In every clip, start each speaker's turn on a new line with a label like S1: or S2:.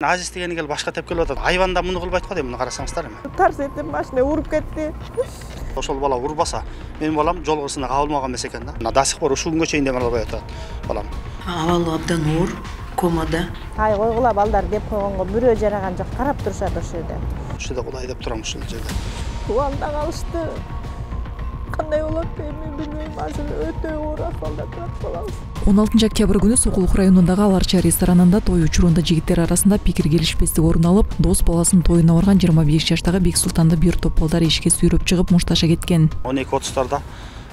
S1: Азиз дегени келип башка теп келип атат. Айванда муну кылбайт го дейм, муну карасаңыздар эми.
S2: Тарс этип машина уруп кетти.
S1: Ошол бала урбаса, менин балам жол кырсына кабылмаган эмес экен да. До сих пор ушул күнгө чейин демей албай атат балам.
S3: Абалы абдан оор, комада.
S2: Ай койгула балдар деп койгонго бирөө жараган жок, карап турушат ошол жерде.
S1: Ушул жерде Кудай деп турам ушул жерде.
S2: Убалда калышты. Кандай болот эми билбейм, азыр өтө оор акыбалда турат балабыз.
S4: 16 октябрь күнү Сокулук районундагы Аларча ресторанында той учурунда жигиттер арасында пикир келишпестик орун алып, дос баласынын тоюна барган 25 жаштагы Бексултанды бир топ балдар эшикке сүйрөп чыгып мушташа кеткен.
S1: 12:30-тарда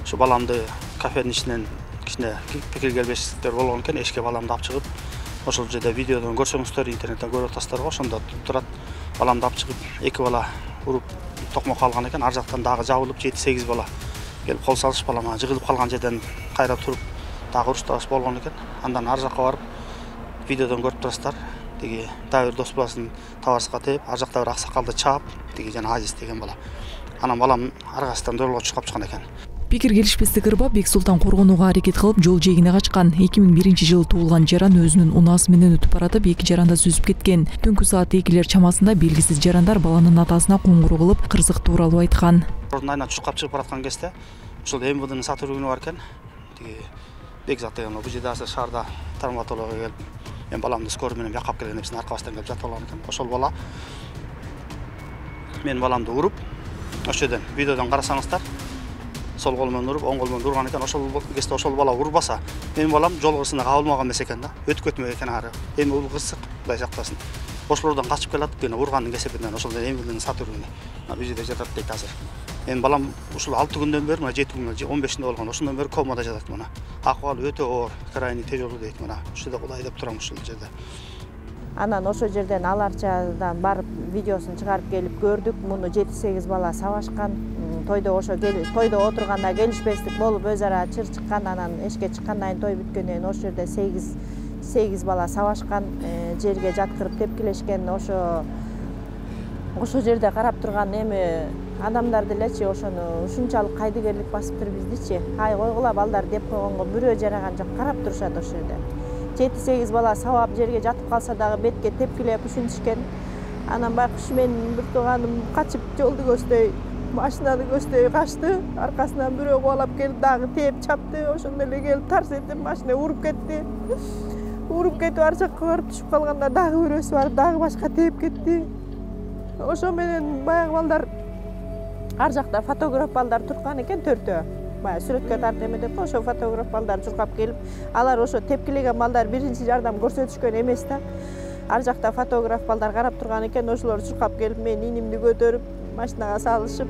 S1: ушу баламды кафенин ичинен кичине пикир келишпестиктер болгон экен, эшикке баламды алып чыгып, ошол жерде видеодон көрсөңүздөр, интернеттен көрүп атасыздар го, ошондо турат. Баламды алып чыгып, эки бала уруп токмок калган экен, ар жактан дагы жабылып 7-8 бала келип кол салышып, балама жыгылып калган жерден кайра туруп дагы урушташ болгон экен. Андан ар жакка барып видеодон көрүп турасыздар. Тиги дагы бир дос баласын табарсыкка тээп, ар жакта бир аксакалды чаап, тиги жана Азиз деген бала. Анан балам аргасынан жолго чыгып чыккан экен.
S4: Пикир келишпестик ырбап Бексултан коргонууга аракет кылып жол жээгине качкан. 2001-жылы туулган жаран өзүнүн унаасы менен өтүп баратып, эки жаранда сүзүп кеткен. Түнкү саат 2-лер чамасында белгисиз жарандар баланын атасына коңгуроо кылып, кырсык тууралуу айткан.
S1: Айынан чуркап чыгып бараткан кезде ушул МВДнын сотрудниги бар экен. Тиги Бекзат деген бул жерде азыр шаарда травматология келип, мен баламды скорый менен бакап келген эпсин аркабастан келип жатып алган экен. Ошол бала мен баламды уруп, ошол жерден видеодон карасаңыздар, сол кол менен уруп, оң кол менен урган экен. Ошол кезде ошол бала урбаса, менин балам жол кырсына кабылмаган эмес экен да. Өтүп кетмек экен ары. Эми бул кырсык, Кудай сактасын. Ошолордон качып келатып, кene ургандын кесепетинен ошол МВДнын сотрудниги бул жерде жатат дейт азыр. Мен балам ушул 6 күндөн бери, 7 күнгө 15-нде болгон, ошондон бери комада жатат мына. Акыбалы өтө оор, крайний тяжелый дейт мына. Ушул жерде Кудай деп турам ушул жерде.
S2: Анан ошол жерден Аларчадан барып видеосун чыгарып келип көрдүк. Муну 7-8 бала сабашкан. Тойдо отурганда келишпестик болуп өз ара чыр чыккан. Анан эшикке чыккандан кийин той бүткөндөн кийин ошол жерде 8 бала сабашкан, жерге жаткырып тепкилешкен. Ошол жерде карап турган эми адамдар делечи ошону ушунчалык кайдыгерлик басыптыр биздичи. Ай койгула балдар деп койгонго бирөө жараган жок, карап турушат ошол жерде. 7-8 бала сабап жерге жатып калса дагы бетке тепкилеп ушинтишкен. Анан байкуш менин бир тууганым качып жолду көздөй, машинаны көздөй качты. Аркасынан бирөө кубалап келип дагы тээп чапты. Ошондо эле келип тарс этип машина уруп кетти. Уруп кетип ар жакка барып түшүп калганда дагы бирөөсү барып дагы башка тээп кетти. Ошо менен баягы балдар ар жакта фотограф балдар турган экен, төртөө. Баягы сүрөткө тартып эметет го, ошо фотограф балдар чуркап келип, алар ошо тепкилеген балдар биринчи жардам көрсөтүшкөн эмес да. Ар жакта фотограф балдар карап турган экен, ошолор чуркап келип менин инимди көтөрүп машинага салышып,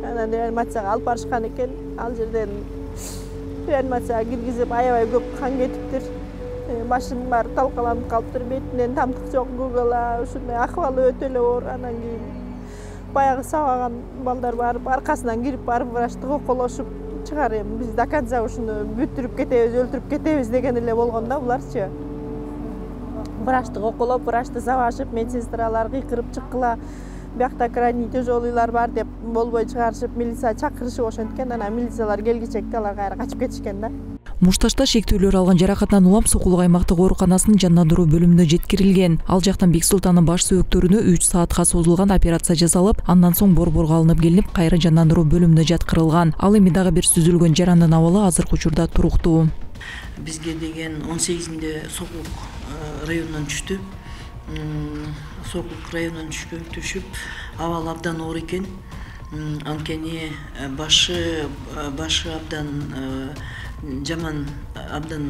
S2: анан реанимацияга алып барышкан экен. Ал жерден реанимацияга киргизип, аябай көп кан кетиптир. Башынын баары талкаланып калыптыр, бетинен тамтык жок, гөгала, ушундай акыбалы өтө эле оор. Анан кийин баягы сабаган балдар барып аркасынан кирип барып врачты коколошуп, чыгар эми биз до конца ушуну бүтүрүп кетебиз, өлтүрүп кетебиз деген эле болгон да буларчы. Врачты коколоп, врачты сабашып, медсестралар кыйкырып чыккыла, биякта крайний тяжелыйлар бар деп болбой чыгарышып, милиция чакырышып ошенткен. Анан милициялар келгичекте алар кайра качып кетишкен да.
S4: Мушташта шектүүлөр алган жаракаттан улам Сокулук аймактык ооруканасынын жандандыруу бөлүмүнө жеткирилген. Ал жактан Бексултандын баш сөөктөрүнө 3 саатка созулган операция жасалып, андан соң борборго алынып келинип, кайра жандандыруу бөлүмүнө жаткырылган. Ал эми дагы бир сүзүлгөн жарандын абалы азыркы учурда туруктуу.
S3: Бизге деген 18-нде Сокулук районунан түштү. Сокулук районунан түшүп, абалы абдан оор экен. Анткени башы абдан жаман, абдан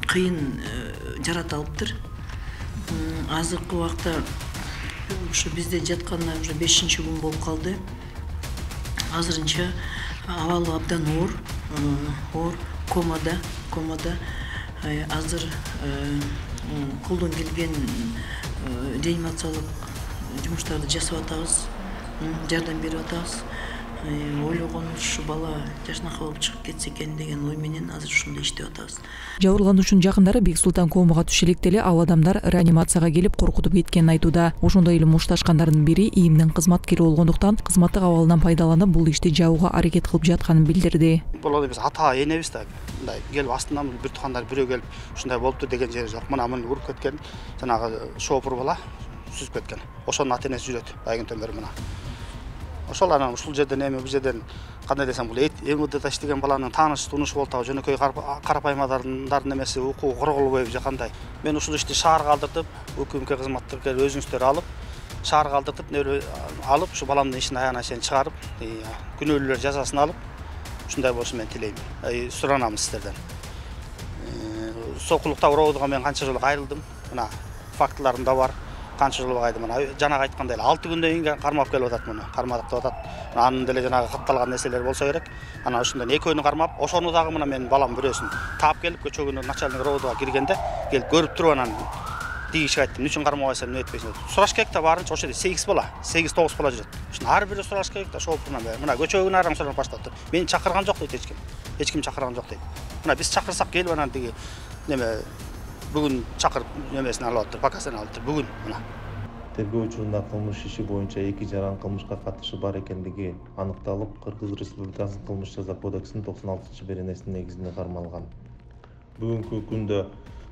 S3: кыйын жарат алыптыр. Азыркы убакта ушу бизде жатканына уже 5-күн болуп калды. Азырынча абалы абдан оор, комада. Азыр колдон келген реанимациялык жумуштарды жасап атабыз, жардам берип атабыз. ойлогон ушу бала жашынака болуп чыгып кетсе экен деген ой менен азыр ушундай иштеп атабыз.
S4: Жабырлануучунун жакындары Бексултан комуга түшө электе эле ал адамдар реанимацияга келип коркутуп кеткенин айтууда. Ошондой эле мушташкандардын бири ИИМдин кызматкери болгондуктан кызматтык абалынан пайдаланып бул ишти жабууга аракет кылып жатканын билдирди.
S1: Бул биз ата энебиз да мындай келип астынан бир тукандар бирөө келип ушундай болуптур деген жери жок. Мына муну уруп кеткен жанагы шопур бала сүзүп кеткен. Ошонун ата энеси жүрөт байгынтөн бери мына. Ошол анан ушул жерден эми бул жерден кандай десем бул МВДда иштеген баланын тааныш тунушу болуп атабы жөнөкөй карапайым адамдардын эмеси укугу корголбойбу же кандай. Мен ушул ишти шаарга алдыртып, УКМК кызматтыктар өзүңүздөр алып, шаарга алдыртып, алып, ушу баламдын ишин аягына чейин чыгарып, күнөөлүүлөр жазасын алып, ушундай болушу мен тилейм. Суранамыз сиздерден. Сокулукта уроодуга мен канча жолу кайрылдым. Мына фактыларым да бар. Канча жолу кайдым. Мына жанагы айткандай эле 6 күндөн кийин кармап келип атат муну. Кармадыктап атат. Анын деле жанагы катталган нерселер болсо керек. Анан ушундан экөөнү кармап, ошону дагы мына мен балам бирөөсүн таап келип көчө күнү начальник уроодуга киргенде келип көрүп туруп анан тийишип айттым. Үчүн кармабайсың, эмне этпейсиң? Сураш керек да барынча ошо 8 бала, 8-9 бала жүрөт. Ушун ар бири сураш керек да шопурунан бери. Мына көчө күнү араң сурап баштаптыр. Мени чакырган жок дейт эч ким. Эч ким чакырган жок дейт. Мына биз чакырсак келип анан тиги неме бүгүн чакырып немесин алып атыр, бакасын алып атыр бүгүн мына.
S5: Тергөө учурунда кылмыш иши боюнча 2 жаран кылмышка катышы бар экендиги аныкталып, Кыргыз Республикасынын Кылмыш жаза кодексинин 96-беренесинин негизинде кармалган. Бүгүнкү күндө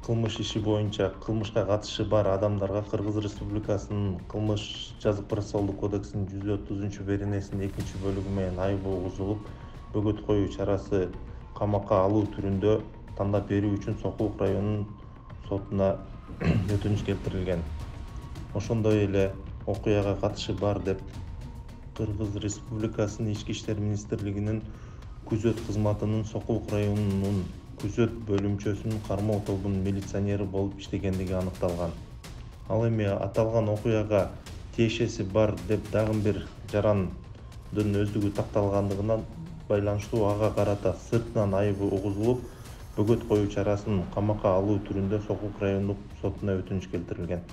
S5: кылмыш иши боюнча кылмышка катышы бар адамдарга Кыргыз Республикасынын Кылмыш жаза процессуалдык кодексинин 130-беренесинин 2-бөлүгү менен айыпты угузулуп, бөгөт коюу чарасы камакка алуу түрүндө тандап берүү үчүн Сокулук районунун сотуна өтүнүч келтирилген. Ошондой эле окуяга катышы бар деп Кыргыз Республикасынын Ички иштер министрлигинин күзөт кызматынын Сокулук районунун күзөт бөлүмчөсүнүн кармоо тобунун милиционери болуп иштегендиги аныкталган. Ал эми аталган окуяга тиешеси бар деп дагы бир жарандын өздүгү такталгандыгына байланыштуу ага карата сыртынан айыбы угузулуп, бөгөт коюу чарасын камакка алуу түрүндө Сокулук райондук сотуна өтүнүч келтирилген.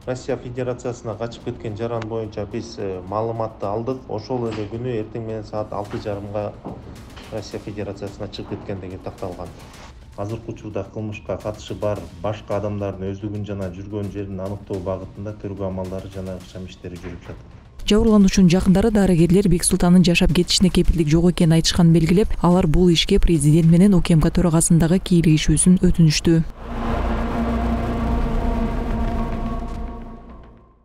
S5: Россия Федерациясына качып кеткен жаран боюнча биз маалыматты алдык. Ошол эле күнү эртең менен саат 6:30 Россия Федерациясына чыгып кеткендиги такталган. Азыркы учурда кылмышка катышы бар башка адамдардын өздүгүн жана жүргөн жерин аныктоо багытында тергөө амалдары жана ыкчам иштери жүрүп жатат.
S4: Жабырлануучунун жакындары дарыгерлер Бексултандын жашап кетишине кепилдик жок экенин айтышканын белгилеп, алар бул ишке президент менен УКМК төрагасындагы кийлигишүүсүн өтүнүштү.